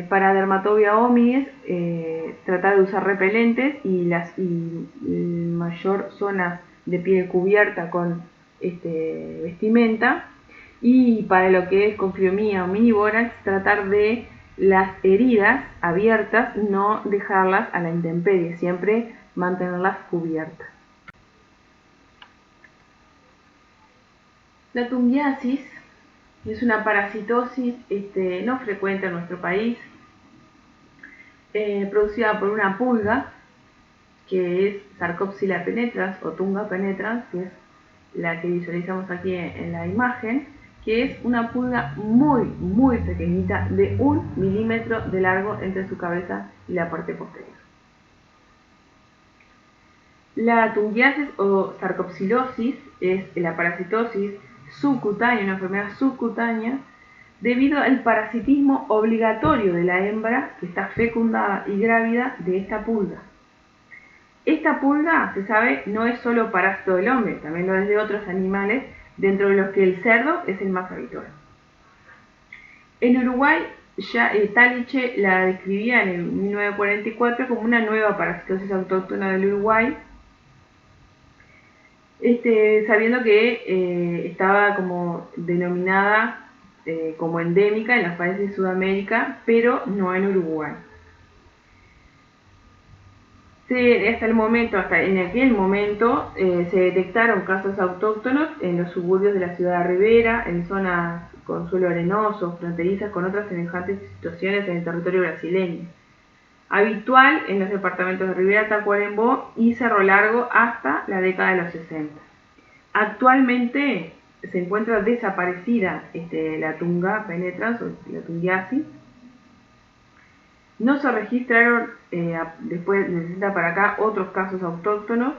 para Dermatobia hominis tratar de usar repelentes y mayor zonas de piel cubierta con vestimenta. Y para lo que es Confiomia o Mini-Borax, tratar de las heridas abiertas no dejarlas a la intemperie, siempre mantenerlas cubiertas. La tungiasis es una parasitosis no frecuente en nuestro país, producida por una pulga que es Sarcopsila penetrans o Tunga penetrans, que es la que visualizamos aquí en la imagen, que es una pulga muy pequeñita, de 1 milímetro de largo entre su cabeza y la parte posterior. La tungiasis o sarcopsilosis es la parasitosis subcutánea, una enfermedad subcutánea, debido al parasitismo obligatorio de la hembra que está fecundada y grávida de esta pulga. Esta pulga, se sabe, no es solo parásito del hombre, también lo es de otros animales, dentro de los que el cerdo es el más habitual. En Uruguay, ya Taliche la describía en el 1944 como una nueva parasitosis autóctona del Uruguay, sabiendo que estaba como denominada como endémica en los países de Sudamérica, pero no en Uruguay. Hasta en aquel momento se detectaron casos autóctonos en los suburbios de la ciudad de Rivera, en zonas con suelo arenoso, fronterizas con otras semejantes situaciones en el territorio brasileño. Habitual en los departamentos de Rivera, Tacuarembó y Cerro Largo hasta la década de los 60. Actualmente se encuentra desaparecida la Tunga penetrans o la tungiasis. No se registraron después de 60 para acá otros casos autóctonos.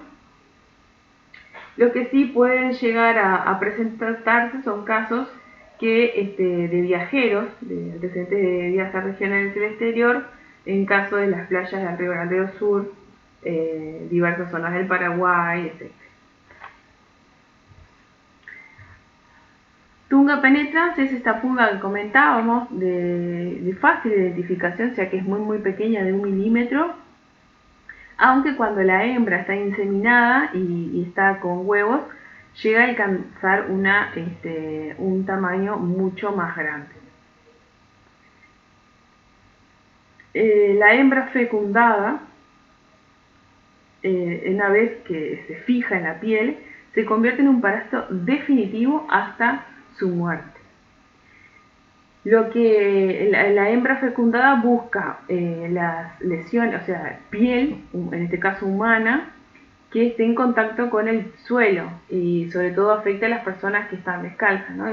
Lo que sí pueden llegar a presentarse son casos que de viajeros, de antecedentes de viajes regionales del exterior, en caso de las playas del Río Grande do Sur, diversas zonas del Paraguay, etc. Tunga penetrans es esta pulga que comentábamos de fácil identificación, ya que es muy pequeña, de 1 milímetro, aunque cuando la hembra está inseminada y está con huevos, llega a alcanzar un tamaño mucho más grande. La hembra fecundada, una vez que se fija en la piel, se convierte en un parásito definitivo hasta su muerte. Lo que la hembra fecundada busca las lesiones, o sea, piel, en este caso humana, que esté en contacto con el suelo y sobre todo afecta a las personas que están descalzas, ¿no?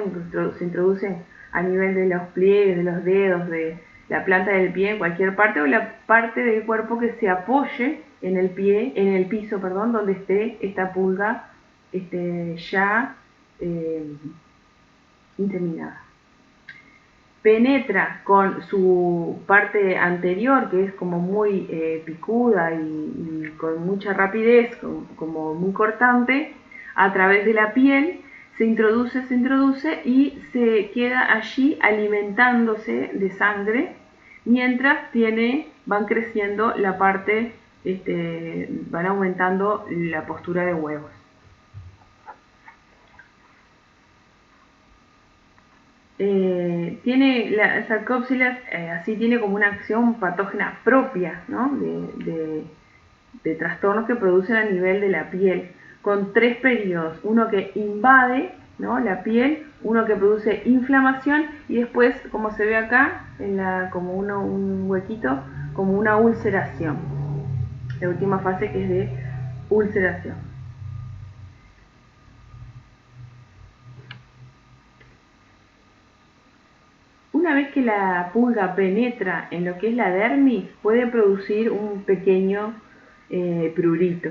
Se introducen a nivel de los pliegues, de los dedos, de la planta del pie, en cualquier parte, o la parte del cuerpo que se apoye en el pie, en el piso, perdón, donde esté esta pulga ya inseminada. Penetra con su parte anterior, que es como muy picuda y con mucha rapidez, como muy cortante, a través de la piel, se introduce y se queda allí alimentándose de sangre, mientras van creciendo la parte, van aumentando la postura de huevos. Tiene la Sarcopsilas, así tiene como una acción patógena propia, ¿no? de trastornos que producen a nivel de la piel, con 3 periodos: uno que invade, ¿no?, la piel, uno que produce inflamación y después, como se ve acá, como un huequito, como una ulceración. La última fase, que es de ulceración. Una vez que la pulga penetra en lo que es la dermis, puede producir un pequeño prurito.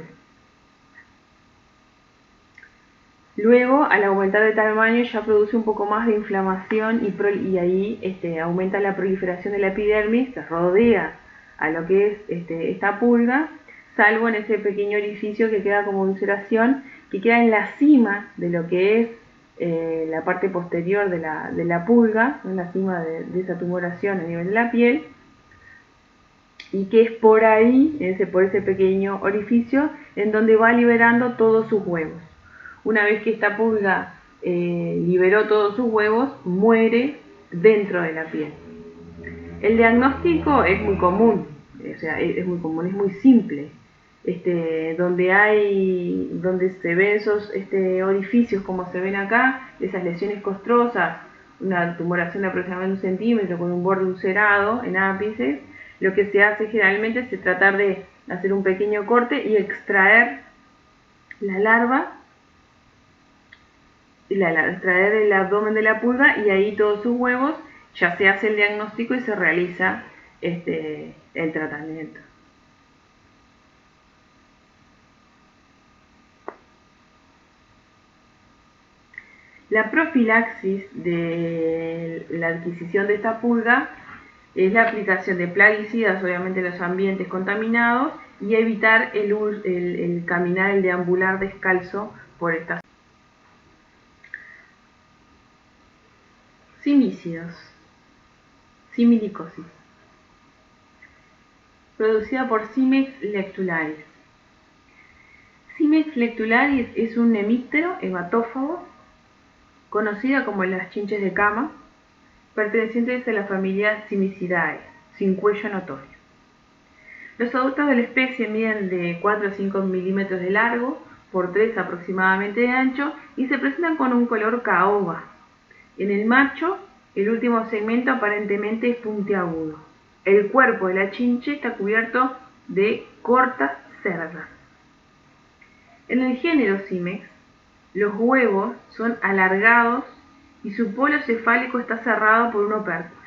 Luego, al aumentar de tamaño, ya produce un poco más de inflamación y ahí aumenta la proliferación de la epidermis que rodea a lo que es esta pulga, salvo en ese pequeño orificio que queda como ulceración, que queda en la cima de lo que es la parte posterior de la pulga, en la cima de esa tumoración a nivel de la piel, y que es por ahí, por ese pequeño orificio, en donde va liberando todos sus huevos. Una vez que esta pulga liberó todos sus huevos, muere dentro de la piel. El diagnóstico es muy común, es muy simple. Donde se ven esos orificios como se ven acá, esas lesiones costrosas, una tumoración de aproximadamente 1 centímetro con un borde ulcerado en ápice, lo que se hace generalmente es tratar de hacer un pequeño corte y extraer la larva, extraer el abdomen de la pulga y ahí todos sus huevos. Ya se hace el diagnóstico y se realiza el tratamiento. La profilaxis de la adquisición de esta pulga es la aplicación de plaguicidas, obviamente en los ambientes contaminados, y evitar el caminar, el deambular descalzo por estas. Simícidos. Similicosis. Producida por Cimex lectularis. Cimex lectularis es un hemíptero hematófago, conocida como las chinches de cama, pertenecientes a la familia Cimicidae, sin cuello notorio. Los adultos de la especie miden de 4 a 5 milímetros de largo por 3 aproximadamente de ancho y se presentan con un color caoba. En el macho, el último segmento aparentemente es puntiagudo. El cuerpo de la chinche está cubierto de cortas cerdas. En el género Cimex, los huevos son alargados y su polo cefálico está cerrado por un opérculo.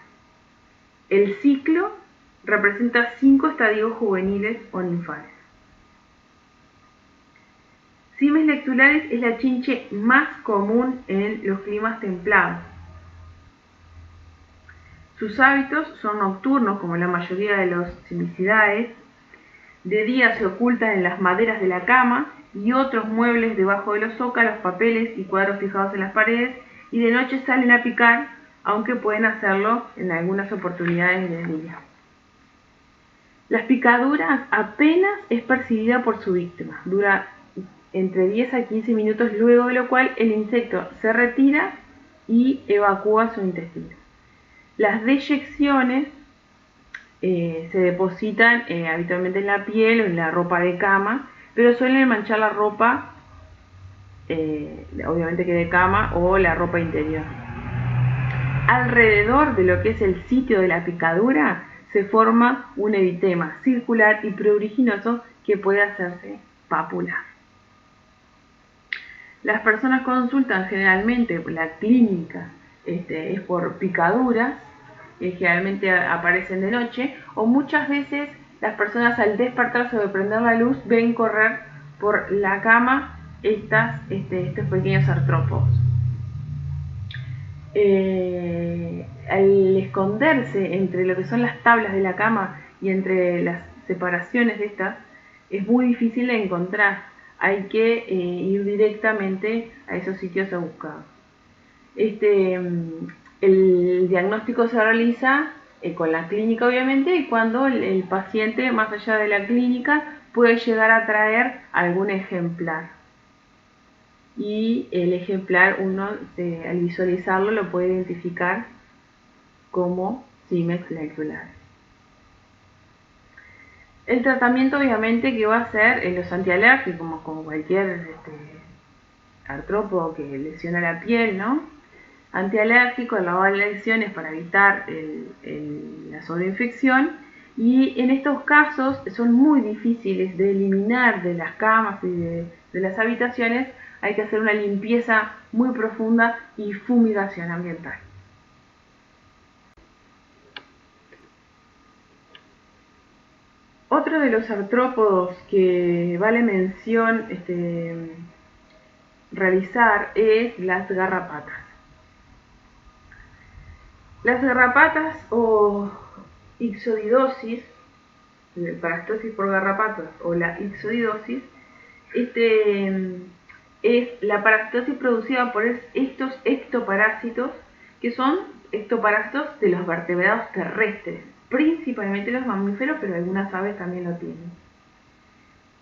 El ciclo representa 5 estadios juveniles o ninfales. Cimex lectularis es la chinche más común en los climas templados. Sus hábitos son nocturnos, como la mayoría de los Cimicidae. De día se ocultan en las maderas de la cama y otros muebles debajo de los zócalos, papeles y cuadros fijados en las paredes, y de noche salen a picar, aunque pueden hacerlo en algunas oportunidades del día. Las picaduras apenas es percibida por su víctima, dura entre 10 a 15 minutos, luego de lo cual el insecto se retira y evacúa su intestino. Las deyecciones se depositan habitualmente en la piel o en la ropa de cama, pero suelen manchar la ropa, obviamente que de cama, o la ropa interior. Alrededor de lo que es el sitio de la picadura se forma un eritema circular y pruriginoso que puede hacerse papular. Las personas consultan generalmente la clínica, es por picaduras, generalmente aparecen de noche, o muchas veces las personas al despertarse o de prender la luz ven correr por la cama estos pequeños artrópodos. Al esconderse entre lo que son las tablas de la cama y entre las separaciones de estas, es muy difícil de encontrar. Hay que ir directamente a esos sitios a buscar. El diagnóstico se realiza con la clínica, obviamente, y cuando el paciente, más allá de la clínica, puede llegar a traer algún ejemplar. Y el ejemplar, uno al visualizarlo lo puede identificar como Cimex lectularis. El tratamiento, obviamente, que va a ser los antialérgicos, como cualquier artrópodo que lesiona la piel, ¿no? Antialérgico, el lavado de lesiones para evitar la sobreinfección, y en estos casos son muy difíciles de eliminar de las camas y de las habitaciones. Hay que hacer una limpieza muy profunda y fumigación ambiental. Otro de los artrópodos que vale mención realizar es las garrapatas. Las garrapatas o ixodidosis, parastosis por garrapatas o la ixodidosis, es la parasitosis producida por estos ectoparásitos, que son ectoparásitos de los vertebrados terrestres, principalmente los mamíferos, pero algunas aves también lo tienen.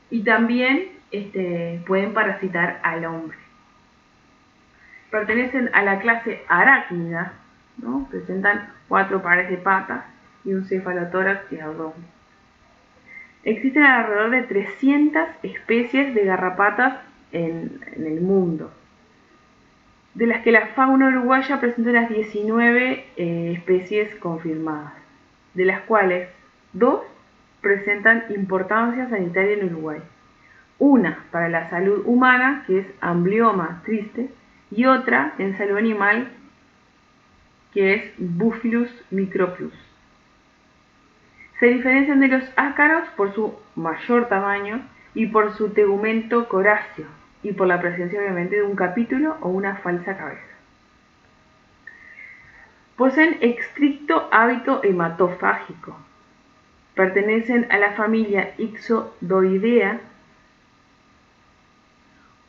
Y también pueden parasitar al hombre. Pertenecen a la clase arácnida, ¿no? Presentan 4 pares de patas y un cefalotórax y abdomen. Existen alrededor de 300 especies de garrapatas en el mundo, de las que la fauna uruguaya presenta unas 19 especies confirmadas, de las cuales 2 presentan importancia sanitaria en Uruguay. Una para la salud humana, que es Amblyomma triste, y otra en salud animal, que es Bufilus microplus. Se diferencian de los ácaros por su mayor tamaño y por su tegumento coráceo, y por la presencia obviamente de un capítulo o una falsa cabeza. Poseen estricto hábito hematofágico. Pertenecen a la familia Ixodoidea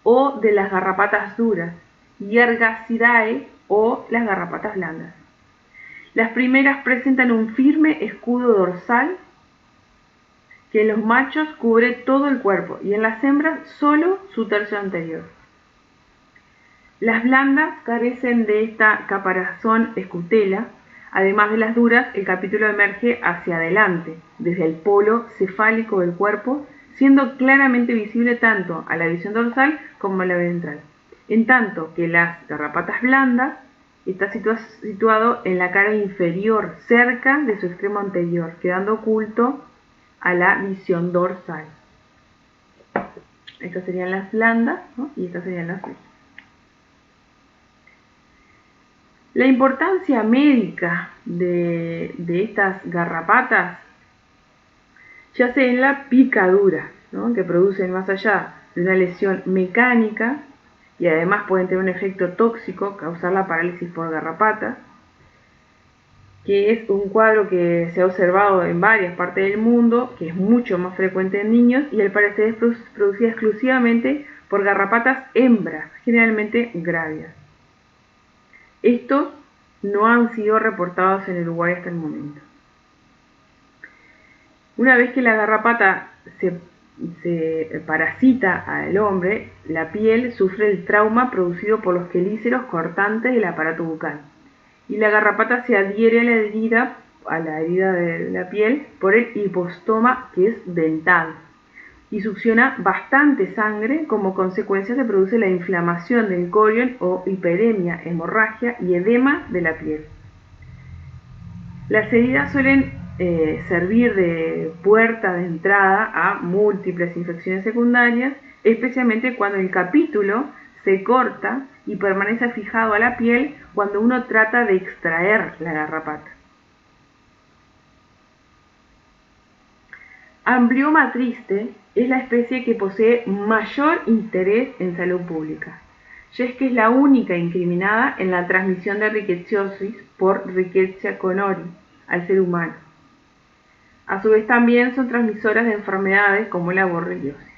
o de las garrapatas duras, y Ergacidae o las garrapatas blandas. Las primeras presentan un firme escudo dorsal que en los machos cubre todo el cuerpo y en las hembras solo su tercio anterior. Las blandas carecen de esta caparazón escutela. Además de las duras, el capítulo emerge hacia adelante, desde el polo cefálico del cuerpo, siendo claramente visible tanto a la visión dorsal como a la ventral. En tanto que las garrapatas blandas está situado en la cara inferior, cerca de su extremo anterior, quedando oculto a la visión dorsal. Estas serían las blandas, ¿no? Y estas serían las rígidas. La importancia médica de estas garrapatas yace en la picadura, ¿no? Que producen, más allá de una lesión mecánica, y además pueden tener un efecto tóxico, causar la parálisis por garrapata, que es un cuadro que se ha observado en varias partes del mundo, que es mucho más frecuente en niños y al parecer es producida exclusivamente por garrapatas hembras, generalmente grávidas. Estos no han sido reportados en Uruguay hasta el momento. Una vez que la garrapata se parasita al hombre, la piel sufre el trauma producido por los quelíceros cortantes del aparato bucal. Y la garrapata se adhiere a la herida de la piel por el hipostoma, que es dental, y succiona bastante sangre. Como consecuencia se produce la inflamación del corion o hiperemia, hemorragia y edema de la piel. Las heridas suelen servir de puerta de entrada a múltiples infecciones secundarias, especialmente cuando el capítulo se corta y permanece fijado a la piel cuando uno trata de extraer la garrapata. Amblyomma triste es la especie que posee mayor interés en salud pública, ya es que es la única incriminada en la transmisión de rickettsiosis por Rickettsia connori al ser humano. A su vez también son transmisoras de enfermedades como la borreliosis.